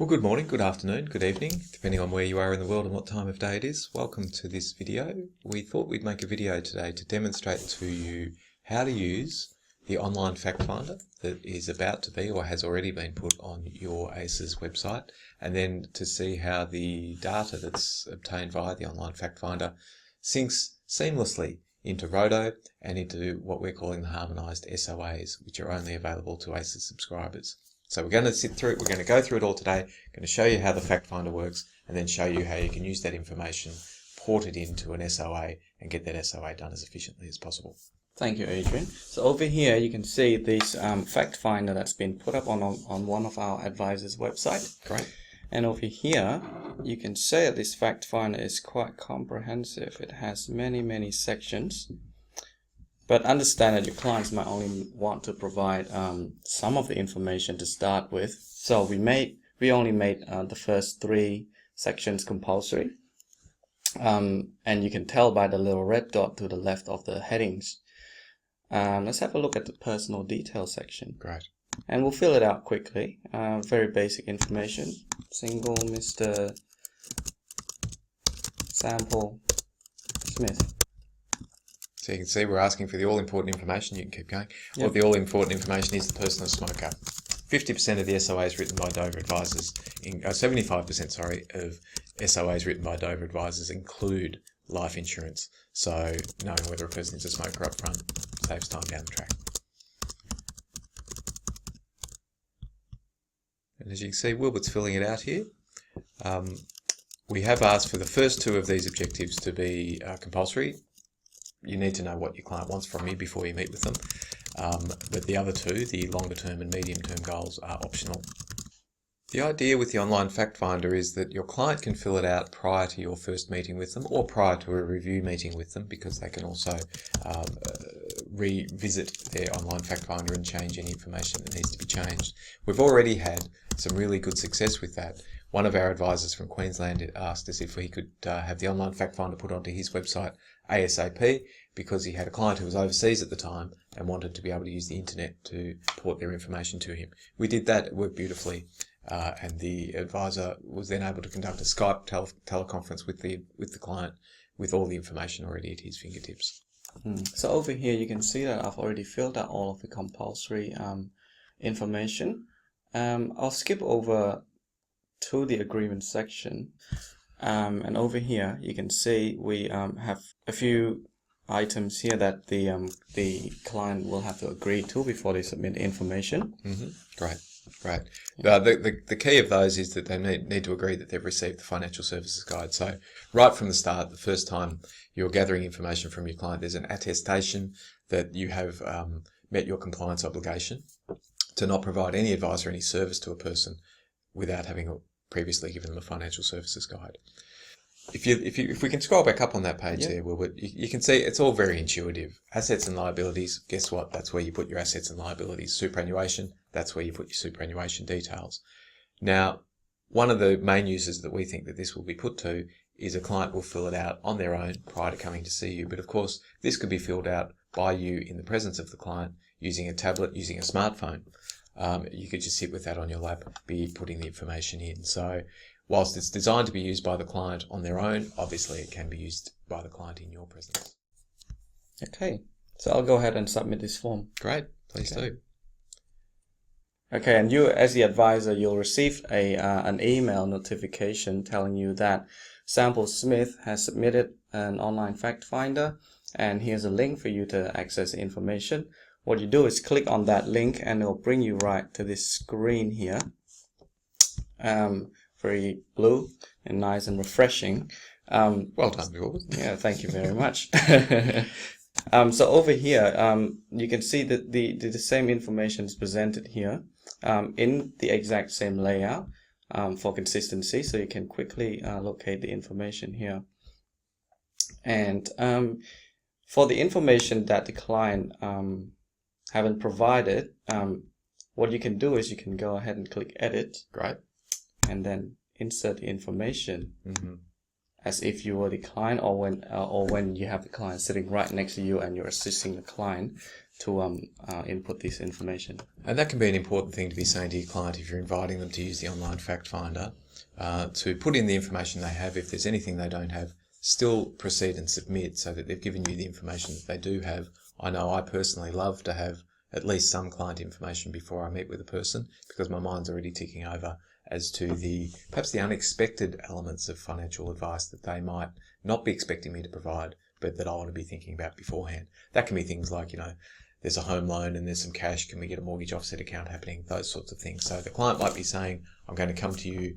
Well, good morning, good afternoon, good evening, depending on where you are in the world and what time of day it is. Welcome to this video. We thought we'd make a video today to demonstrate to you how to use the online fact finder that is about to be or has already been put on your ACES website, and then to see how the data that's obtained via the online fact finder syncs seamlessly into Roto and into what we're calling the Harmonised SOAs, which are only available to ACES subscribers. So we're going to sit through it, we're going to go through it all today, going to show you how the fact finder works, and then show you how you can use that information, port it into an SOA, and get that SOA done as efficiently as possible. Thank you, Adrian. So over here you can see this fact finder that's been put up on one of our advisors' website. Great. And over here you can see that this fact finder is quite comprehensive. It has many sections. But understand that your clients might only want to provide some of the information to start with. So we only made the first 3 sections compulsory. And you can tell by the little red dot to the left of the headings. Let's have a look at the personal details section. Great. And we'll fill it out quickly. Very basic information. Single Mr. Sample Smith. So you can see we're asking for the all-important information. You can keep going. Yep. What the all-important information is: the person a smoker. 50% of the SOAs written by Dover advisors, 75% of SOAs written by Dover advisors include life insurance. So knowing whether a person is a smoker up front saves time down the track. And as you can see, Wilbert's filling it out here. We have asked for the first 2 of these objectives to be compulsory. You need to know what your client wants from you before you meet with them. But the other 2, the longer term and medium term goals, are optional. The idea with the online fact finder is that your client can fill it out prior to your first meeting with them or prior to a review meeting with them, because they can also revisit their online fact finder and change any information that needs to be changed. We've already had some really good success with that. One of our advisors from Queensland asked us if we could have the online fact finder put onto his website ASAP, because he had a client who was overseas at the time and wanted to be able to use the internet to port their information to him. We did that, it worked beautifully, and the advisor was then able to conduct a Skype teleconference with the client with all the information already at his fingertips. So over here you can see that I've already filled out all of the compulsory information. I'll skip over to the agreement section, and over here you can see we have a few items here that the client will have to agree to before they submit the information. Great. The key of those is that they need to agree that they've received the financial services guide. So right from the start, the first time you're gathering information from your client, there's an attestation that you have met your compliance obligation to not provide any advice or any service to a person without having previously given them a financial services guide. If we can scroll back up on that page there, Wilbert, you can see it's all very intuitive. Assets and liabilities, guess what? That's where you put your assets and liabilities. Superannuation, that's where you put your superannuation details. Now, one of the main uses that we think that this will be put to is a client will fill it out on their own prior to coming to see you. But of course, this could be filled out by you in the presence of the client using a tablet, using a smartphone. You could just sit with that on your lap, be putting the information in. So whilst it's designed to be used by the client on their own, obviously it can be used by the client in your presence. Okay, so I'll go ahead and submit this form. Great, please do. Okay, and you as the advisor, you'll receive an email notification telling you that Sample Smith has submitted an online fact finder, and here's a link for you to access the information. What you do is click on that link and it'll bring you right to this screen here. Very blue and nice and refreshing. Well done, Wilbert. Yeah, thank you very much. So over here, you can see that the same information is presented here in the exact same layout for consistency, so you can quickly locate the information here. And for the information that the client haven't provided, what you can do is you can go ahead and click edit. Great. And then insert the information as if you were the client, or when you have the client sitting right next to you and you're assisting the client to input this information. And that can be an important thing to be saying to your client if you're inviting them to use the online fact finder, to put in the information they have. If there's anything they don't have, still proceed and submit so that they've given you the information that they do have. I know I personally love to have at least some client information before I meet with a person, because my mind's already ticking over as to perhaps the unexpected elements of financial advice that they might not be expecting me to provide, but that I want to be thinking about beforehand. That can be things like, there's a home loan and there's some cash, can we get a mortgage offset account happening, those sorts of things. So the client might be saying, I'm going to come to you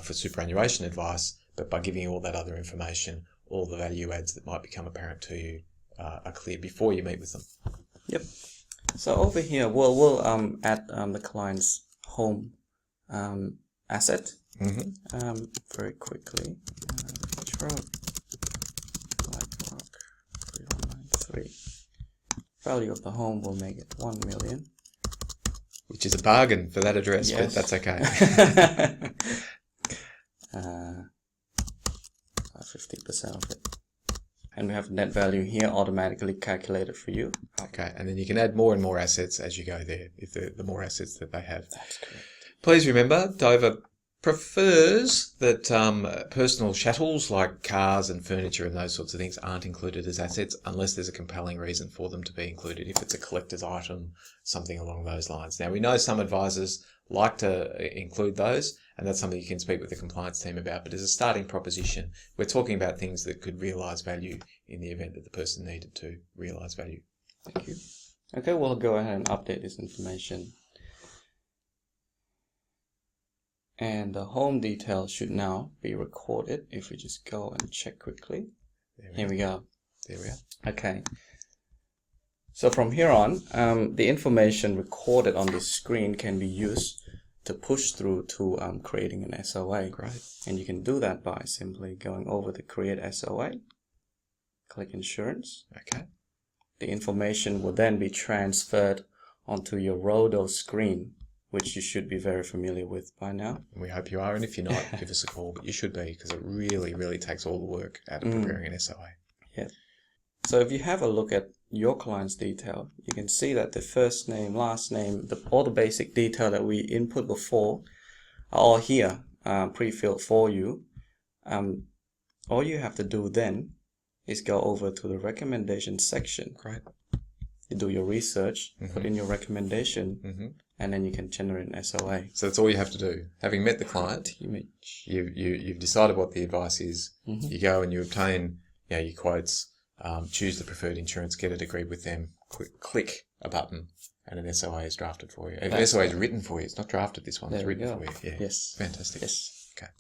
for superannuation advice, but by giving you all that other information, all the value adds that might become apparent to you are clear before you meet with them. Yep. So over here, we'll add the client's home asset very quickly. Truck, BlackRock, 3193. Value of the home will make it 1 million. Which is a bargain for that address, yes. But that's okay. 50% of it. And we have net value here automatically calculated for you. Okay, and then you can add more and more assets as you go there, if the more assets that they have. That's correct. Please remember, Dover prefers that personal chattels like cars and furniture and those sorts of things aren't included as assets unless there's a compelling reason for them to be included, if it's a collector's item, something along those lines. Now, we know some advisors like to include those, and that's something you can speak with the compliance team about, but as a starting proposition, we're talking about things that could realise value in the event that the person needed to realise value. Thank you. Okay, we'll go ahead and update this information. And the home details should now be recorded. If we just go and check quickly. Here we go. There we are. Okay. So from here on, the information recorded on this screen can be used to push through to creating an SOA. Great. And you can do that by simply going over to Create SOA, click Insurance. Okay. The information will then be transferred onto your Rodo screen, which you should be very familiar with by now. We hope you are, and if you're not, give us a call, but you should be, because it really, really takes all the work out of preparing an SOA. Yeah. So if you have a look at your client's detail, you can see that the first name, last name, all the basic detail that we input before are all here, pre-filled for you. All you have to do then is go over to the recommendation section. Great. You do your research, put in your recommendation, and then you can generate an SOA. So that's all you have to do. Having met the client, you've decided what the advice is. You go and you obtain your quotes, choose the preferred insurance, get it agreed with them, click a button, and an SOA is drafted for you. An SOA is written for you. It's not drafted, this one. It's written for you. Yeah. Yes. Fantastic. Yes. Okay.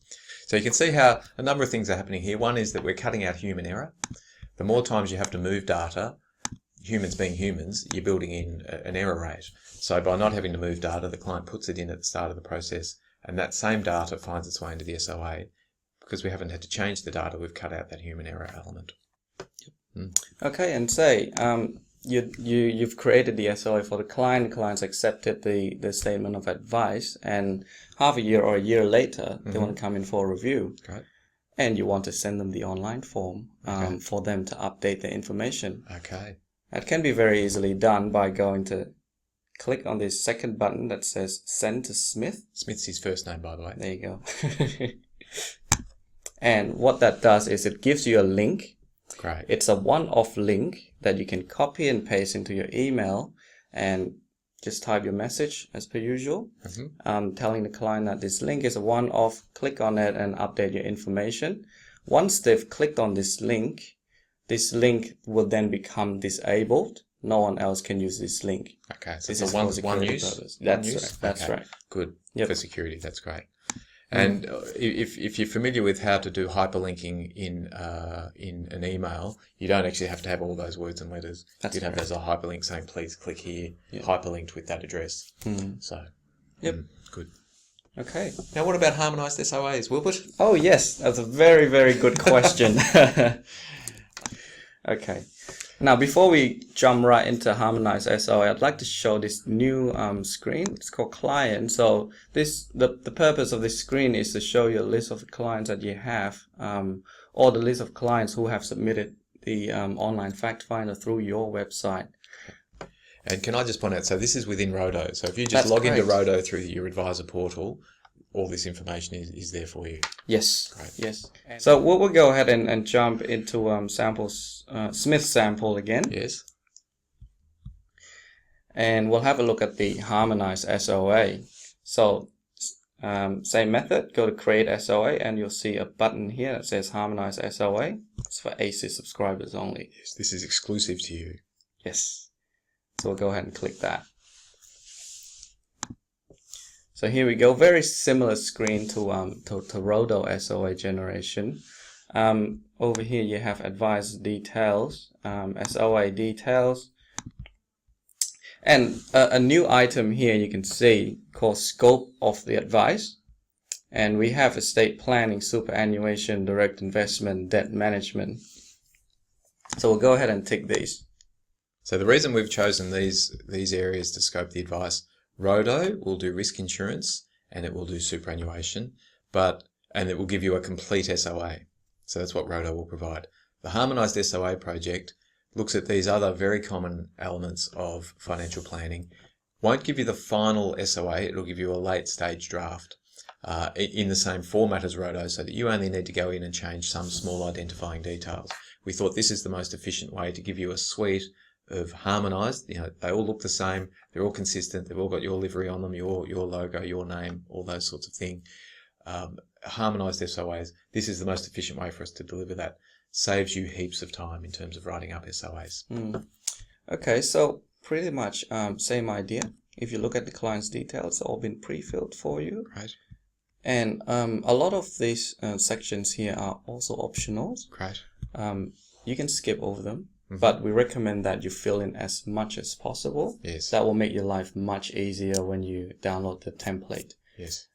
So you can see how a number of things are happening here. One is that we're cutting out human error. The more times you have to move data, humans being humans, you're building in an error rate. So by not having to move data, the client puts it in at the start of the process, and that same data finds its way into the SOA. Because we haven't had to change the data, we've cut out that human error element. Okay, and say you've created the SOA for the client. The client's accepted the statement of advice, and half a year or a year later, they want to come in for a review. Great. And you want to send them the online form for them to update their information. Okay. That can be very easily done by going to click on this second button that says Send to Smith. Smith's his first name, by the way. There you go. And what that does is it gives you a link. Great. It's a one-off link that you can copy and paste into your email and just type your message as per usual, telling the client that this link is a one-off, click on it and update your information. Once they've clicked on this link will then become disabled. No one else can use this link. Okay, so This it's is a for one security use? purpose. That's use? right. That's Okay. right. Good. Yep. For security, that's great. And if you're familiar with how to do hyperlinking in an email, you don't actually have to have all those words and letters. You'd have as a hyperlink saying, please click here, hyperlinked with that address. So, good. Okay. Now, what about harmonised SOAs, Wilbert? Oh, yes. That's a very, very good question. Okay. Now, before we jump right into Harmonized SOA, I'd like to show this new screen. It's called Client. So the purpose of this screen is to show you a list of the clients that you have, or the list of clients who have submitted the online fact finder through your website. And can I just point out, so this is within Roto. So if you just That's log into correct. Roto through your advisor portal, all this information is there for you. Yes. Great. Yes. So we'll go ahead and jump into samples, Smith sample again. Yes. And we'll have a look at the Harmonized SOA. So same method, go to create SOA and you'll see a button here that says Harmonized SOA. It's for AC subscribers only. Yes, this is exclusive to you. Yes. So we'll go ahead and click that. So here we go. Very similar screen to Roto SOA generation. Over here you have advisor details, SOA details, and a new item here you can see called scope of the advice. And we have estate planning, superannuation, direct investment, debt management. So we'll go ahead and tick these. So the reason we've chosen these areas to scope the advice, Roto will do risk insurance and it will do superannuation, and it will give you a complete SOA. So that's what Roto will provide. The Harmonised SOA project looks at these other very common elements of financial planning. Won't give you the final SOA, it'll give you a late stage draft in the same format as Roto, so that you only need to go in and change some small identifying details. We thought this is the most efficient way to give you a suite of harmonized. They all look the same, they're all consistent, they've all got your livery on them, your logo, your name, all those sorts of things. Harmonized SOAs, this is the most efficient way for us to deliver that. Saves you heaps of time in terms of writing up SOAs. Okay, so pretty much same idea. If you look at the client's details, it's all been pre-filled for you. Great. And a lot of these sections here are also optionals. Great. You can skip over them, but we recommend that you fill in as much as possible. Yes. That will make your life much easier when you download the template. Yes.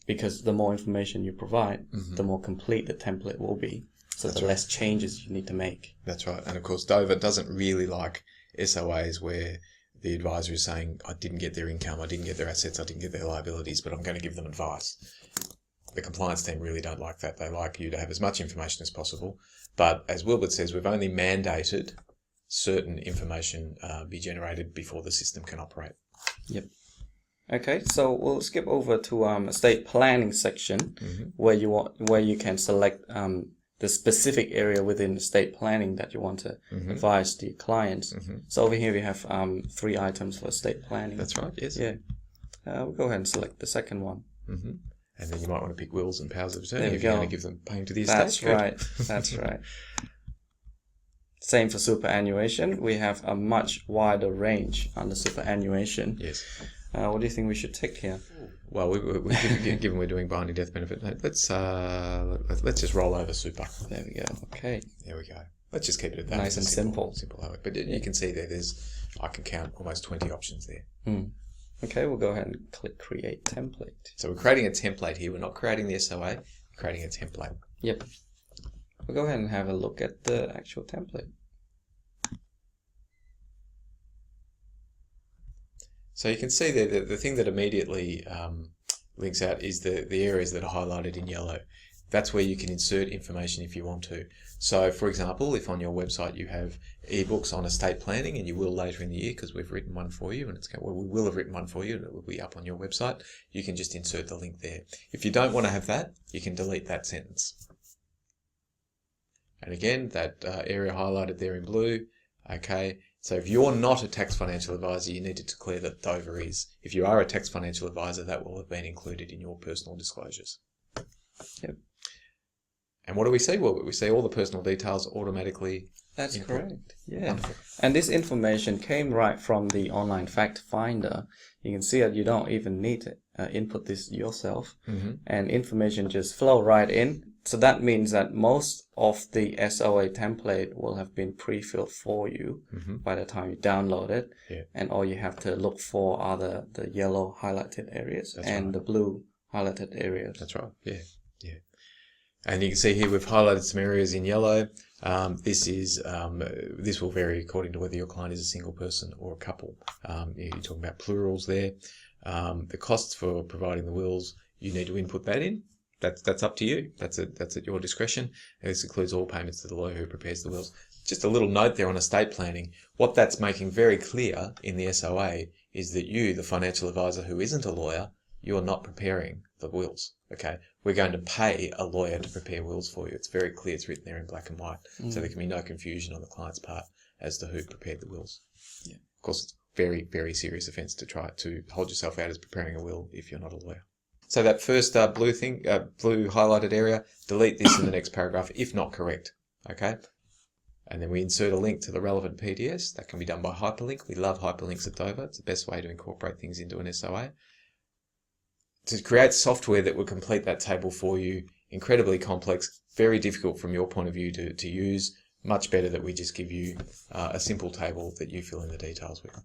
Because the more information you provide, the more complete the template will be. So the less changes you need to make. That's right. And of course, Dover doesn't really like SOAs where the advisor is saying, I didn't get their income, I didn't get their assets, I didn't get their liabilities, but I'm going to give them advice. The compliance team really don't like that. They like you to have as much information as possible. But as Wilbert says, we've only mandated certain information be generated before the system can operate. Yep. Okay, so we'll skip over to estate planning section where you can select the specific area within estate planning that you want to advise to your clients. So over here we have 3 items for estate planning. That's right, yes. Yeah. We'll go ahead and select the second one. And then you might want to pick wills and powers of attorney There we if you're go. going to give them paying to the estate. That's right. That's right. Same for superannuation. We have a much wider range under superannuation. Yes. What do you think we should tick here? Well, given we're doing binding death benefit, let's just roll over super. There we go. Okay. There we go. Let's just keep it at that. Nice and simple. Simple. But you can see I can count almost 20 options there. Okay, we'll go ahead and click create template. So we're creating a template here. We're not creating the SOA, we're creating a template. Yep. We'll go ahead and have a look at the actual template. So you can see there that the thing that immediately links out is the areas that are highlighted in yellow. That's where you can insert information if you want to. So, for example, if on your website you have ebooks on estate planning, and you will later in the year because we've written one for you, and we will have written one for you, and it will be up on your website, you can just insert the link there. If you don't want to have that, you can delete that sentence. And again, that area highlighted there in blue, okay. So if you're not a tax financial advisor, you need to declare that Dover is. If you are a tax financial advisor, that will have been included in your personal disclosures. Yep. And what do we see? Well, we see all the personal details automatically. That's input. correct. Yeah. Wonderful. And this information came right from the online fact finder. You can see that you don't even need to input this yourself, and information just flow right in. So that means that most of the SOA template will have been pre-filled for you by the time you download it. Yeah. And all you have to look for are the yellow highlighted areas the blue highlighted areas. That's right. Yeah. Yeah. And you can see here we've highlighted some areas in yellow. This will vary according to whether your client is a single person or a couple. You're talking about plurals there. The costs for providing the wills, you need to input that in. That's up to you. That's at your discretion. And this includes all payments to the lawyer who prepares the wills. just a little note there on estate planning. What that's making very clear in the SOA is that you, the financial advisor who isn't a lawyer, you're not preparing the wills. Okay, we're going to pay a lawyer to prepare wills for you. It's very clear. It's written there in black and white, so there can be no confusion on the client's part as to who prepared the wills. Yeah. Of course, it's very, very serious offence to try to hold yourself out as preparing a will if you're not a lawyer. So that first blue highlighted area, delete this in the next paragraph if not correct. Okay. And then we insert a link to the relevant PDS. That can be done by hyperlink. We love hyperlinks at Dover. It's the best way to incorporate things into an SOA. To create software that will complete that table for you, incredibly complex, very difficult from your point of view to use. Much better that we just give you a simple table that you fill in the details with.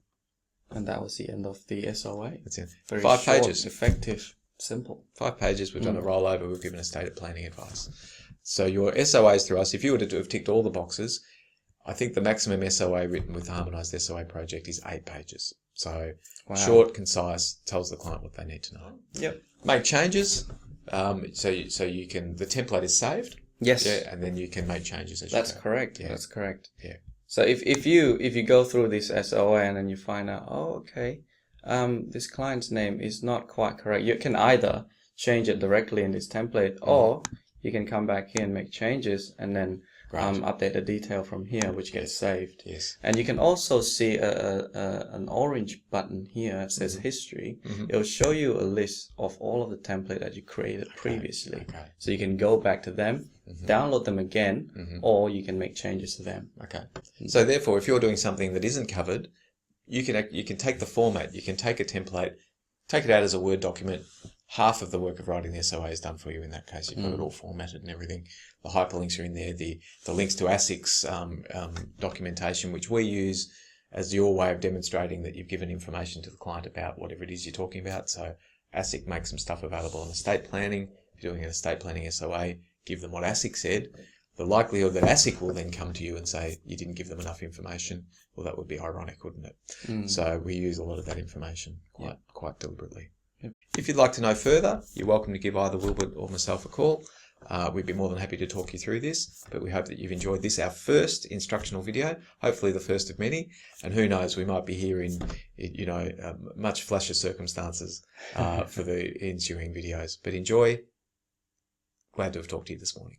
And that was the end of the SOA. That's it. Very 5 short, pages. effective, simple. 5 pages. We've done a rollover. We've given estate planning advice. So your SOAs through us, if you were to have ticked all the boxes, I think the maximum SOA written with the Harmonised SOA project is 8 pages. So short, concise, tells the client what they need to know. Yep. Make changes. So you can, the template is saved. Yes. Yeah, and then you can make changes as That's you go. correct. Yeah. That's correct. Yeah. So if you go through this SOA and then you find out, oh, okay, this client's name is not quite correct, you can either change it directly in this template, or you can come back here and make changes and then update the detail from here, which gets saved. Yes. And you can also see an orange button here that says history. It will show you a list of all of the template that you created previously. Okay. So you can go back to them, download them again, or you can make changes to them. Okay. So therefore, if you're doing something that isn't covered, you can take the format, you can take a template, take it out as a Word document. Half of the work of writing the SOA is done for you in that case. You've got it all formatted and everything. The hyperlinks are in there. The links to ASIC's documentation, which we use as your way of demonstrating that you've given information to the client about whatever it is you're talking about. So ASIC makes some stuff available on estate planning. If you're doing an estate planning SOA, give them what ASIC said. The likelihood that ASIC will then come to you and say you didn't give them enough information, well, that would be ironic, wouldn't it? So we use a lot of that information quite deliberately. If you'd like to know further, you're welcome to give either Wilbert or myself a call. We'd be more than happy to talk you through this, but we hope that you've enjoyed this, our first instructional video, hopefully the first of many, and who knows, we might be here in much flasher circumstances for the ensuing videos. But enjoy. Glad to have talked to you this morning.